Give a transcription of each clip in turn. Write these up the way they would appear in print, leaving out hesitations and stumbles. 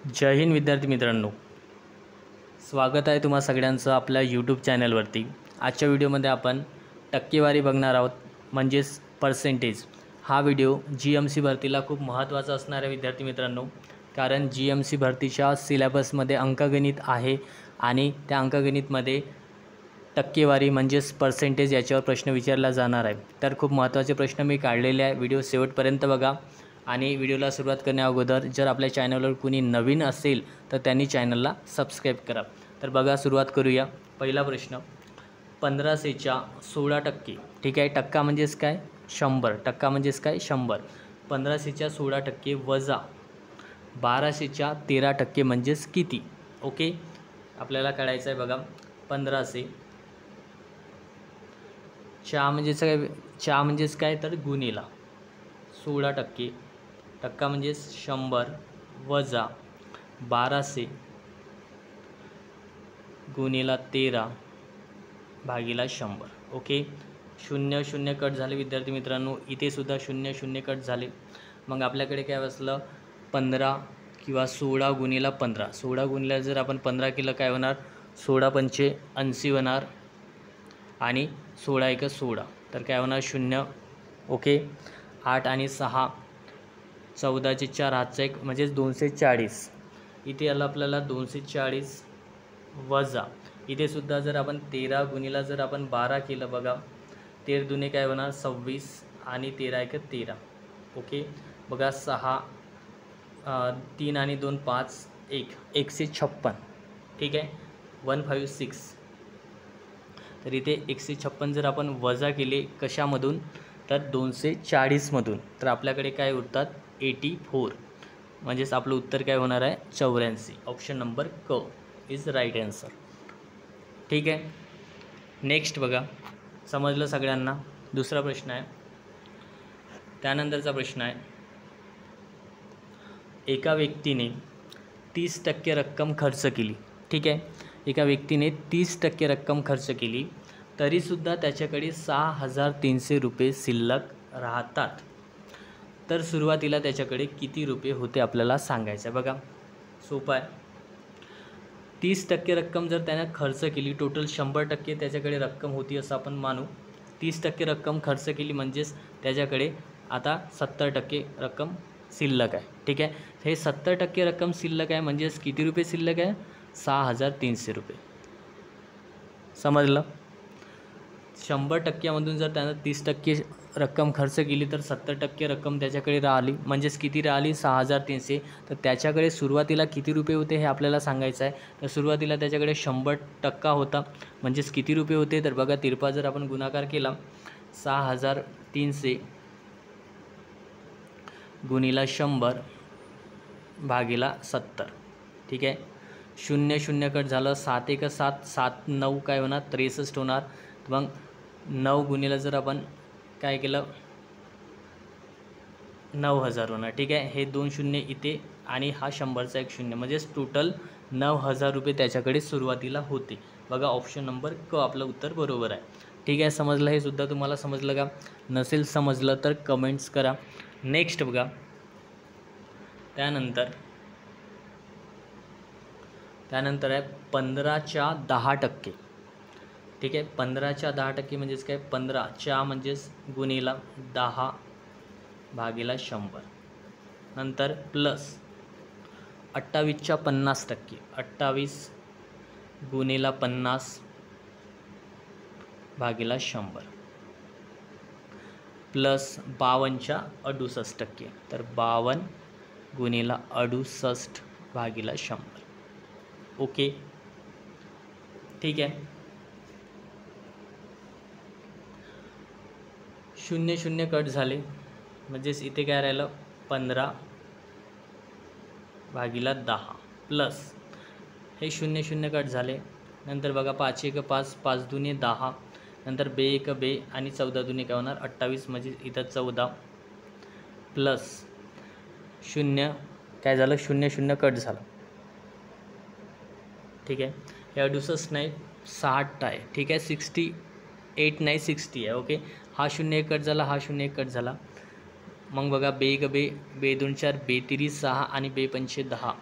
जय हिंद विद्यार्थी मित्रांनो, स्वागत आहे तुम्हा सगळ्यांचं आपल्या यूट्यूब चॅनलवरती। आजच्या व्हिडिओमध्ये आपण टक्केवारी बघणार आहोत, म्हणजेच पर्सेंटेज। हा व्हिडिओ GMC भरतीला खूप महत्त्वाचा असणार आहे विद्यार्थी मित्रांनो, कारण GMC भरतीच्या सिलेबसमध्ये अंकगणित आहे आणि त्या अंकगणितमध्ये टक्केवारी म्हणजेच पर्सेंटेज याच्यावर प्रश्न विचारला जाणार आहे। तर खूप महत्त्वाचे प्रश्न मी काढलेले आहे, व्हिडिओ शेवटपर्यंत बघा। आणि व्हिडिओला सुरुवात करण्याअगोदर जर आपल्या चॅनलवर कोणी नवीन असेल तर त्यांनी चॅनलला सबस्क्राईब करा। तर बघा, सुरुवात करूया। पहिला प्रश्न, 1500च्या 16%। ठीक आहे, टक्का म्हणजेच काय? 100। टक्का म्हणजेच काय? 100। 1500च्या 16% वजा 1200च्या 13% म्हणजेच किती? ओके, आपल्याला काढायचं आहे बघा। 1500 च्या म्हणजेच काय तर गुणिला 16%, टक्का म्हणजेच 100 वजा 1200 गुणिला 13 भागिला 100। ओके, 0 0 कट झाले विद्यार्थी मित्रांनो, इथे सुद्धा 0 0 कट झाले। मग आपल्याकडे काय बसलं? 15 किंवा 16 गुणिला 15। 16 गुणिला जर आपण 15 केलं काय होणार? 16 पंचे 80 होणार आणि 16 एक 16, तर काय होणार? 0। ओके, 8 आणि 6 14चे 4 हातचा 1 म्हणजेच 240। इथे आलं आपल्याला 240 वजा, इथे सुद्धा जर आपण 13 गुणिला जर आपण 12 केलं बघा, 13 दुने काय होणार? 26 आणि 13 एक 13। ओके, बघा 6 3 आणि 2 5 1 156। ठीक आहे, 156। तर इथे 156 जर आपण वजा केले कशामधून? तर 240मधून, तर आपल्याकडे काय उरतात? 84। म्हणजेच आपलं उत्तर काय होणार आहे? 84। ऑप्शन नंबर क इज राईट आन्सर। ठीक आहे, नेक्स्ट बघा, समजलं सगळ्यांना? दुसरा प्रश्न आहे, त्यानंतरचा प्रश्न आहे, एका व्यक्तीने 30% रक्कम खर्च केली। ठीक आहे, एका व्यक्तीने 30% रक्कम खर्च केली, तरीसुद्धा त्याच्याकडे 6300 रुपये शिल्लक राहतात। तर सुरुवातीला त्याच्याकडे किती रुपये होते आपल्याला सांगायचं आहे। बघा, सोपं आहे। 30% रक्कम जर त्याने खर्च केली, टोटल 100% त्याच्याकडे रक्कम होती असं आपण मानू। 30% रक्कम खर्च केली म्हणजेच त्याच्याकडे आता 70% रक्कम शिल्लक आहे। ठीक आहे, हे 70% रक्कम शिल्लक आहे म्हणजेच किती रुपये शिल्लक आहे? 6300 रुपये। समजलं? 100%मधून जर त्यानं 30% रक्कम खर्च केली तर 70% रक्कम त्याच्याकडे राहिली, म्हणजेच किती राहिली? 6300। तर त्याच्याकडे सुरुवातीला किती रुपये होते हे आपल्याला सांगायचं आहे। तर सुरुवातीला त्याच्याकडे 100% होता, म्हणजेच किती रुपये होते? तर बघा, तिरपा जर आपण गुणाकार केला, 6300 गुणिला 100 भागिला 70। ठीक आहे, 0 0 कट झालं, 7 एक 7 7 9 काय होणार? 63 होणार। मग 9 गुणिला जर आपण काय केलं? 9000 होणार। ठीक आहे, हे 2 शून्य इथे आणि हा 100चा 1 शून्य, म्हणजेच टोटल 9000 रुपये त्याच्याकडे सुरुवातीला होते। बघा, ऑप्शन नंबर क आपलं उत्तर बरोबर आहे। ठीक आहे, समजलं? हे सुद्धा तुम्हाला समजलं का? नसेल समजलं तर कमेंट्स करा। नेक्स्ट बघा, त्यानंतर आहे 15च्या 10%। ठीक आहे, 15च्या 10% म्हणजेच काय? 15च्या म्हणजेच गुणिला 10 भागिला 100, नंतर प्लस 28च्या 50%। 28 गुणिला 50 भागिला 100, प्लस 52च्या 68%। तर 52 गुणिला 68 भागिला 100। ओके, ठीक आहे, 0 0 कट झाले, म्हणजेच इथे काय राहिलं? 15 भागिला 10 प्लस हे 0 0 कट झाले, नंतर बघा 5 एक 5 5 दुने 10, नंतर 2 एक 2 आणि 14 दुने काय होणार? 28, म्हणजे इथं 14 प्लस 0 काय झालं? 0 0 कट झालं। ठीक आहे, हे 68 नाही 60 आहे। ठीक आहे, 68 नाही 60 आहे। ओके, हा 0 एक कट झाला, हा 0 एक कट झाला। मग बघा, 2 एक 2 2 2 4 2 3 6 आणि 2 5 10,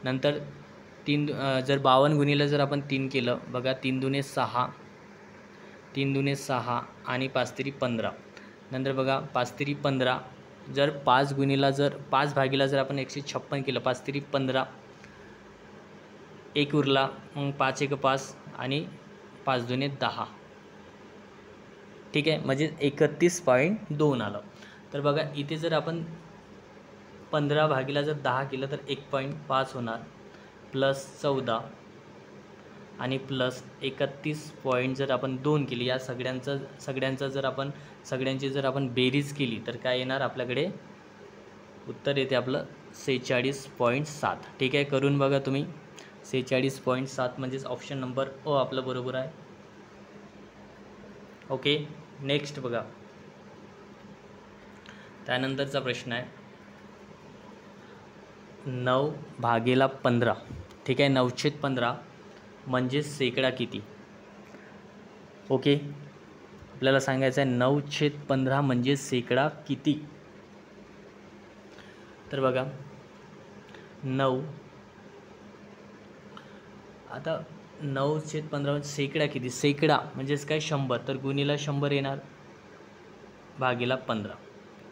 नंतर जर 52 गुणिले जर आपण 3 केलं बघा, 3 दुने 6, 3 दुने 6 आणि 5 तिरी 15. नंतर बघा 5 तिरी 15, जर 5 गुणिला जर 5 भागीला जर आपण 156 केलं, 5 तिरी 15, 1 उरला, मग 5 1 5 आणि 5 दुने 10. ठीक आहे, म्हणजे 31.2 आलं. तर बघा इथे जर आपण 15 भागीला जर 10 केलं तर 1.5 होणार, प्लस 14 आणि प्लस 31 जर आपण 2 केली, या सगळ्यांचा जर आपण सगळ्यांची जर आपण बेरीज केली तर काय येणार आपल्याकडे उत्तर येते आपलं 46.7. ठीक आहे, करून बघा तुम्ही. 46.7 म्हणजेच ऑप्शन नंबर अ आपलं बरोबर आहे. ओके, नेक्स्ट बघा, त्यानंतरचा प्रश्न आहे 9 भागेला 15. ठीक आहे, 9/15 म्हणजे शेकडा किती. ओके, आपल्याला सांगायचं आहे 9/15 म्हणजे शेकडा किती. तर बघा 9, आता 9/15 शेकडा किती. शेकडा म्हणजेच काय 100, तर गुणीला 100 येणार भागीला 15.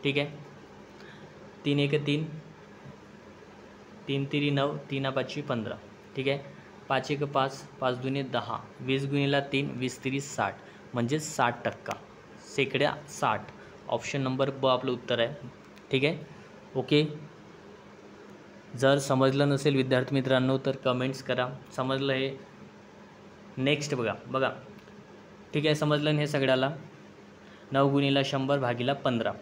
ठीक आहे, 3 1 3, 3 तिरी 9, 3 5 15. ठीक आहे, 5 1 5, 5 दुने 10, 20 गुणीला 3, 20 तिरी 60 म्हणजे 60%. शेकड्या 60. ऑप्शन नंबर ब आपलं उत्तर आहे. ठीक आहे, ओके. जर समजलं नसेल विद्यार्थी मित्रांनो तर कमेंट्स करा. समजलं हे. नेक्स्ट बघा. ठीक आहे, समजलं हे सगळ्याला. 9 गुणीला 100 भागीला 15.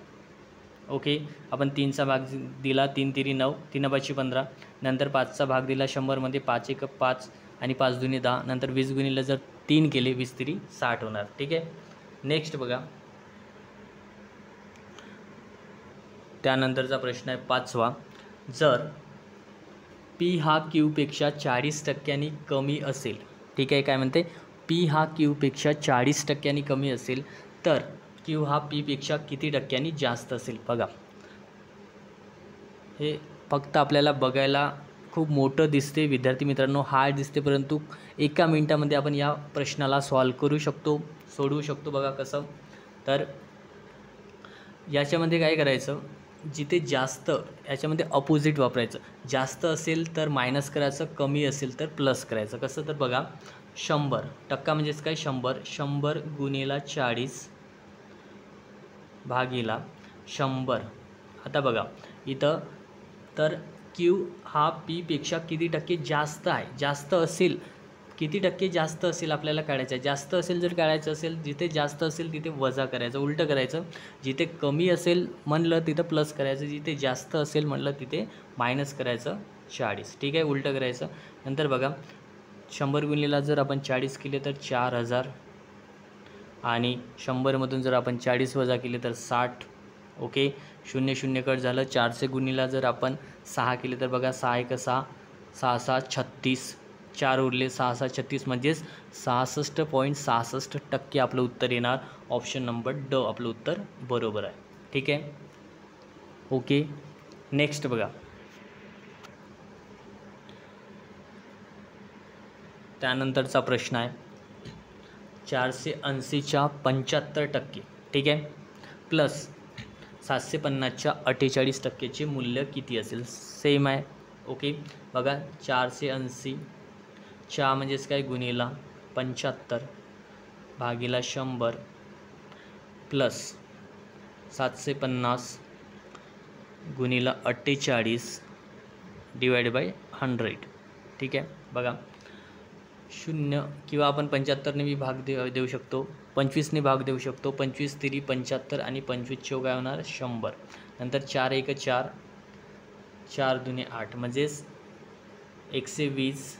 ओके, आपण 3चा भाग दिला, 3 तिरी 9, 3 5 15. नंतर 5चा भाग दिला 100मध्ये, 5 1 5 आणि 5 दुने 10. नंतर 20 गुणीला जर 3 केले, 20 तिरी 60 होणार. ठीक आहे, नेक्स्ट बघा, त्यानंतरचा प्रश्न आहे 5वा. जर पी हा क्यूपेक्षा 40% कमी असेल. ठीक आहे, काय म्हणते, पी हा क्यूपेक्षा 40% कमी असेल तर क्यू हा पीपेक्षा किती टक्क्यांनी जास्त असेल. बघा, हे फक्त आपल्याला बघायला खूप मोठं दिसते विद्यार्थी मित्रांनो, हार्ड दिसते, परंतु एका मिनिटामध्ये आपण या प्रश्नाला सॉल्व करू शकतो, सोडवू शकतो. बघा कसं, तर याच्यामध्ये काय करायचं, जिथे जास्त याच्यामध्ये अपोजिट वापरायचं. जास्त असेल तर मायनस करायचं, कमी असेल तर प्लस करायचं. कसं, तर बघा 100% म्हणजेच काय 100 गुणीला 40 भागीला 100. आता बघा इथं, तर क्यू हा पीपेक्षा किती टक्के जास्त आहे. जास्त असेल, किती टक्के जास्त असेल आपल्याला काढायचं आहे. जास्त असेल जर काढायचं असेल, जिथे जास्त असेल तिथे वजा करायचं, उलटं करायचं. जिथे कमी असेल म्हणलं तिथं प्लस करायचं, जिथे जास्त असेल म्हणलं तिथे मायनस करायचं 40. ठीक आहे, उलटं करायचं. नंतर बघा 100 गुणीला जर आपण 40 केले तर 4000 आणि 100मधून जर आपण 40 वजा केले तर 60. ओके, 0 0 कट झालं. 400 गुणीला जर आपण 6 केले तर बघा 6 1 6, 6 6 36, 4 उरले, 6 6 36 म्हणजेच 66.66% आपलं उत्तर येणार. ऑप्शन नंबर ड आपलं उत्तर बरोबर आहे. ठीक आहे, ओके. नेक्स्ट बघा, त्यानंतरचा प्रश्न आहे 480च्या 75%. ठीक आहे, प्लस 750च्या 48%चे मूल्य किती असेल. सेम आहे. ओके, बघा 480च्या म्हणजेच काय गुणीला 75 भागीला 100 प्लस 750 गुणीला 48 डिवाइड बाय 100. ठीक आहे, बघा 0 किंवा आपण 75ने बी भाग देऊ शकतो, 25ने भाग देऊ शकतो. 25 तिरी 75 आणि 25 चौ काय होणार 100. नंतर 4 1 4, 4 दुने 8 म्हणजेच 120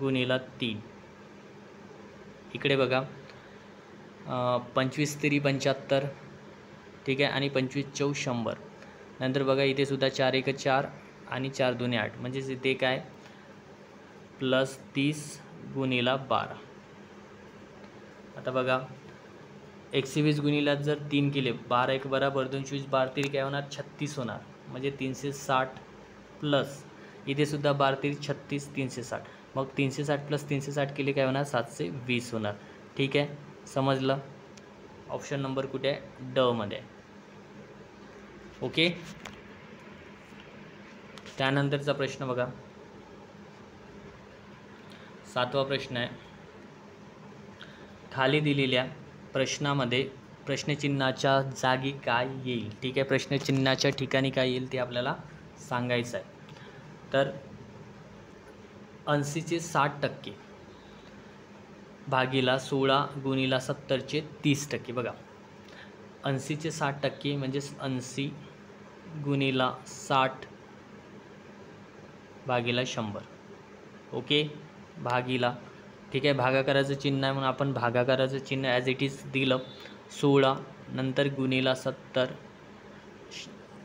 गुणीला 3. इकडे बघा 25 तिरी 75. ठीक आहे, आणि 25 चौ 100. नंतर बघा इथे सुद्धा 4 1 4 आणि 4 दुने 8 म्हणजेच इथे काय प्लस 30 गुणीला 12. आता बघा 120 गुणीला जर 3 केले, 12 1 बराबर 2, 12 3 काय होणार 36 होणार. म्हणजे 360 प्लस इथे सुद्धा 12 3 36 360. मग 360 प्लस 360 केले काय होणार 720 होणार. ठीक आहे, समजलं. ऑप्शन नंबर कुठे आहे? ड मध्ये. ओके, त्यानंतरचा प्रश्न बघा. 7वा प्रश्न आहे. खाली दिलेल्या प्रश्नामध्ये प्रश्नचिन्हाच्या जागी काय येईल? ठीक आहे, प्रश्नचिन्हाच्या ठिकाणी काय येईल ते आपल्याला सांगायचं आहे. तर 80चे 60% भागीला 16 गुणीला 70चे 30%. बघा, 80चे 60% म्हणजेच 80 गुणीला 60 भागीला 100. ओके, भागीला. ठीक आहे, भागाकाराचं चिन्ह आहे म्हणून आपण भागाकाराचं चिन्ह ॲज इट इज दिलं. 16 नंतर गुणीला 70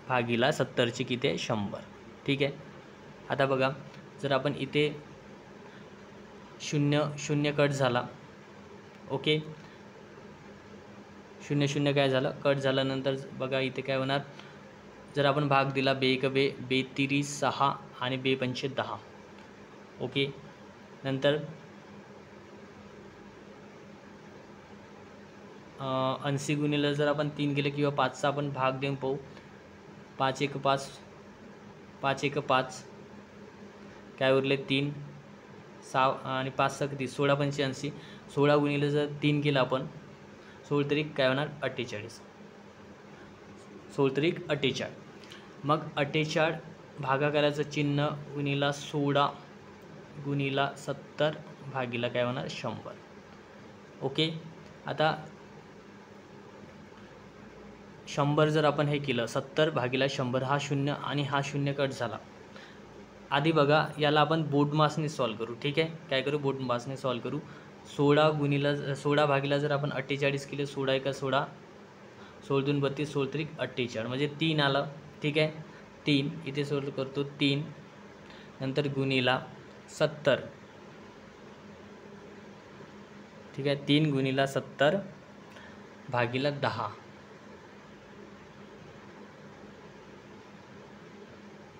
भागीला 70चे किती आहे 100. ठीक आहे, आता बघा, जर आपण इथे 0 0 कट झाला. ओके, 0 0 काय झालं, कट झाल्यानंतर बघा इथे काय होणार. जर आपण भाग दिला, बे 1 बे, बे 3 6 आणि बे 5 10. ओके, नंतर 80 गुणिले जर आपण 3 केलं किंवा 5चा आपण भाग देऊन पाहू. 5 1 5, 5 1 5, काय उरले 3 6 आणि 5 6 किती 16 85. 16 गुणिले जर 3 केलं आपण, 16 त्रिक काय होणार 48. 16 त्रिक 48. मग 48 भागाकाराचं चिन्ह गुणीला 16 गुणीला 70 भागीला काय होणार 100. ओके, आता 100 जर आपण हे केलं 70 भागीला 100, हा 0 आणि हा 0 कट झाला. आधी बघा, याला आपण बोर्डमासने सॉल्व करू. ठीक आहे, काय करू, बोर्डमासने सॉल्व करू. 16 भागीला जर आपण 48 केले, 16 1 16, 16 2 32, 16 त्रिक 48 म्हणजे 3 आलं. ठीक आहे, 3 इथे सॉल्व करतो. 3 नंतर गुणीला 70. ठीक आहे, 3 गुणीला 70 भागीला 10.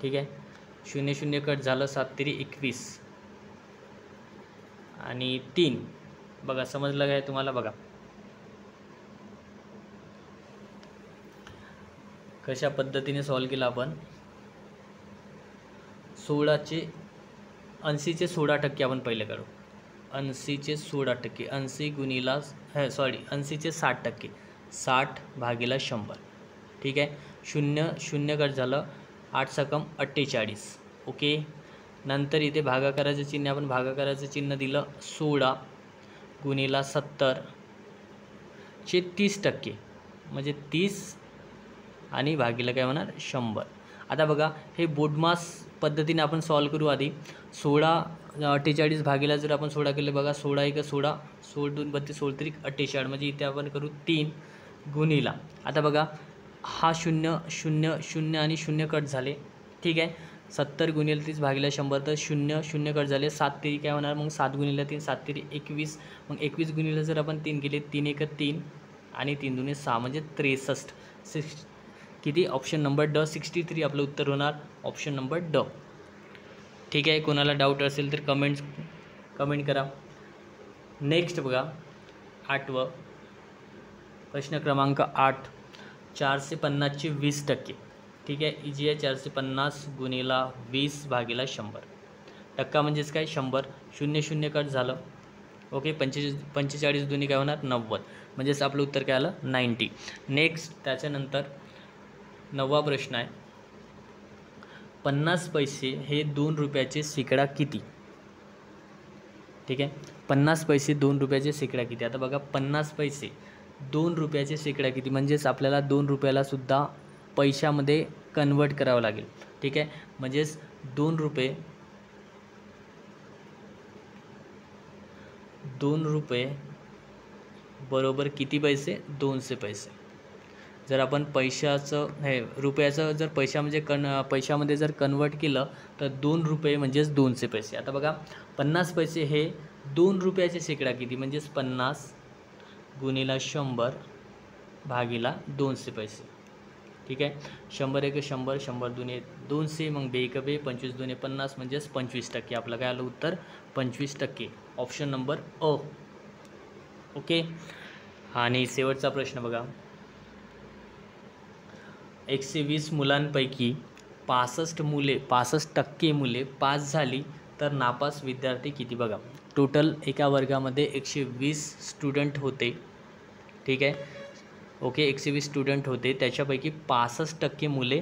ठीक आहे, 0 0 कट झालं, 7 3 21 आणि 3. बघा, समजलं काय तुम्हाला? बघा कशा पद्धतीने सॉल्व केलं आपण. 80चे 16% आपण पहिले काढू. 80चे 16%, 80 गुणीला 80चे 60%, 60 भागीला 100. ठीक आहे, 0 0 कट झालं, 8 सकम 48. ओके, नंतर इथे भागाकाराचं चिन्ह, आपण भागाकाराचं चिन्ह दिलं. 16 गुणीला 70चे 30% म्हणजे 30 आणि भागीला काय होणार 100. आता बघा, हे बोर्डमास पद्धतीने आपण सॉल्व करू. आधी 16 48 भागीला जर आपण 16 केले, बघा 16 1 16, 16 2 32, 16 त्रिक 48 म्हणजे इथे आपण करू 3 गुणीला. आता बघा, हा 0 0 0 आणि 0 कट झाले. ठीक आहे, 70 गुणिले 30 भागीला 100, तर 0 0 कट झाले. 7 3 काय होणार, मग 7 गुणिले 3 7 3 21. मग 21 गुणिले जर आपण 3 केले, 3 1 3 आणि 3 2 6 म्हणजे 63. किती? ऑप्शन नंबर ड 63 आपलं उत्तर होणार. ऑप्शन नंबर ड. ठीक आहे, कोणाला डाऊट असेल तर कमेंट करा. नेक्स्ट बघा, 8वं प्रश्न क्रमांक 8. 450चे 20%. ठीक आहे, इजी आहे. 450 गुणीला 20 भागीला 100. टक्का म्हणजेच काय 100. 0 0 कट झालं. ओके, 45 दोन्ही काय होणार 90 म्हणजेच आपलं उत्तर काय आलं 90. नेक्स्ट त्याच्यानंतर 9वा प्रश्न आहे. 50 पैसे हे 2 रुपयाचे शेकडा किती? ठीक आहे, 50 पैसे 2 रुपयाचे शेकडा किती? आता बघा, 50 पैसे 2 रुपयाचे शेकडा किती म्हणजेच आपल्याला 2 रुपयाला सुद्धा पैशामध्ये कन्वर्ट करावं लागेल. ठीक आहे, म्हणजेच 2 रुपये बरोबर किती पैसे? 200 पैसे. जर आपण पैशाचं रुपयाचं जर पैशामध्ये जर कन्वर्ट केलं तर 2 रुपये म्हणजेच 200 पैसे. आता बघा, 50 पैसे हे 2 रुपयाचे शेकडा किती म्हणजेच 50 गुणीला 100 भागीला 200 पैसे. ठीक आहे. 100 एक 100, 100 दुने 200, मग बे एक बे, 25 दुने 50, म्हणजेच 25%. आपलं काय आलं उत्तर 25%. ऑप्शन नंबर अ. ओके. आणि शेवटचा प्रश्न बघा. 120 मुलांपैकी 65% मुले पास झाली तर नापास विद्यार्थी किती बघा. टोटल एका वर्गामध्ये 120 स्टुडंट होते, ठीक आहे. ओके, 120 स्टुडंट होते, त्याच्यापैकी 65% मुले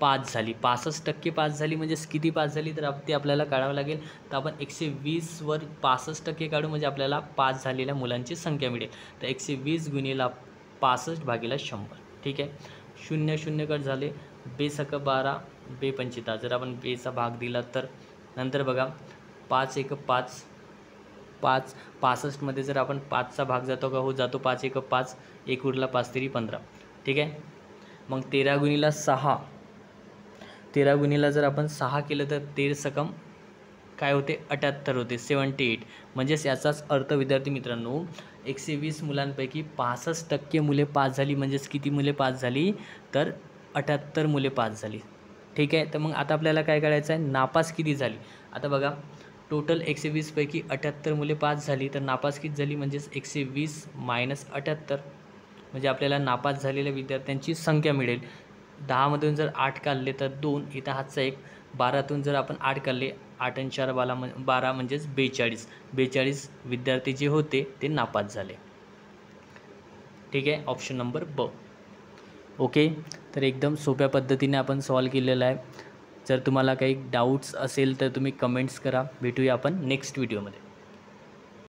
पास झाली. 65% पास झाली म्हणजेच किती पास झाली तर ते आपल्याला काढावं लागेल. तर आपण 120वर 65% काढू म्हणजे आपल्याला पास झालेल्या मुलांची संख्या मिळेल. तर 120 गुणिले 65 भागिले 100, ठीक आहे. 0 0 कट झाले. बे सक 12, बे 25. जर आपण बेचा भाग दिला तर नंतर बघा 5 एक 5, 5 65मध्ये जर आपण 5चा भाग जातो का, हो जातो. 5 एक 5, एक उरला 5 तरी 15, ठीक आहे. मग 13 गुणिले 6, 13 गुणिले जर आपण 6 केलं तर 13 सकम काय होते 78 होते, 78. म्हणजेच याचाच अर्थ विद्यार्थी मित्रांनो 120 मुलांपैकी 65% मुले पास झाली. म्हणजेच किती मुले पास झाली तर 78 मुले पास झाली, ठीक आहे. तर मग आता आपल्याला काय करायचं आहे, नापास किती झाली. आता बघा टोटल 120 पैकी 78 मुले पास झाली तर नापास किती झाली म्हणजेच 120 मायनस 78, म्हणजे आपल्याला नापास झालेल्या विद्यार्थ्यांची संख्या मिळेल. 10मधून जर 8 काढले तर 2, इथं हातचा 1. 12तून जर आपण 8 काढले, 8 आणि 4 12 म्हणजेच 42 विद्यार्थी जे होते ते नापास झाले, ठीक आहे. ऑप्शन नंबर ब. ओके. तर एकदम सोप्या पद्धतीने आपण सॉल्व केलेलं आहे. जर तुम्हाला काही डाऊट्स असेल तर तुम्ही कमेंट्स करा. भेटूया आपण नेक्स्ट व्हिडिओमध्ये.